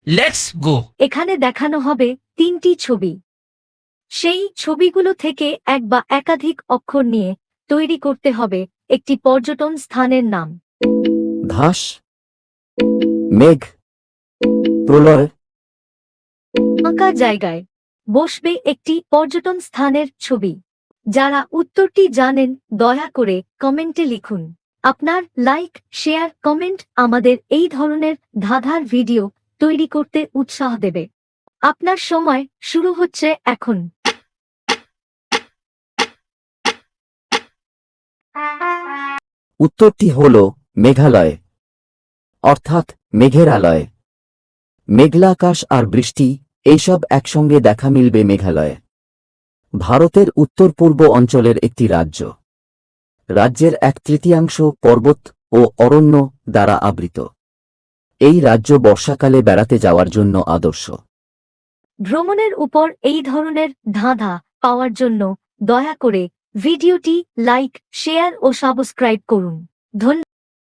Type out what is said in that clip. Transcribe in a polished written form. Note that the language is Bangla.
Let's go. এখানে দেখানো হবে 3টি ছবি। সেই ছবিগুলো থেকে এক বা একাধিক অক্ষর নিয়ে তৈরি করতে হবে একটি পর্যটন স্থানের নাম। ঘাস, মেঘ, প্রলয়। ফাঁকা জায়গায় বসবে একটি পর্যটন স্থানের ছবি। যারা উত্তরটি জানেন দয়া করে কমেন্টে লিখুন। আপনার লাইক, শেয়ার, কমেন্ট আমাদের এই ধরনের ধাঁধার ভিডিও তৈরি করতে উৎসাহ দেবে। আপনার সময় শুরু হচ্ছে এখন। উত্তরটি হল মেঘালয়, অর্থাৎ মেঘের আলয়। মেঘলা আকাশ আর বৃষ্টি এইসব একসঙ্গে দেখা মিলবে মেঘালয়ে। ভারতের উত্তর পূর্ব অঞ্চলের একটি রাজ্য। রাজ্যের 1/3 পর্বত ও অরণ্য দ্বারা আবৃত। এই রাজ্য বর্ষাকালে বেড়াতে যাওয়ার জন্য আদর্শ। ভ্রমণের উপর এই ধরনের ধাঁধা পাওয়ার জন্য দয়া করে ভিডিওটি লাইক, শেয়ার ও সাবস্ক্রাইব করুন। ধন্যবাদ।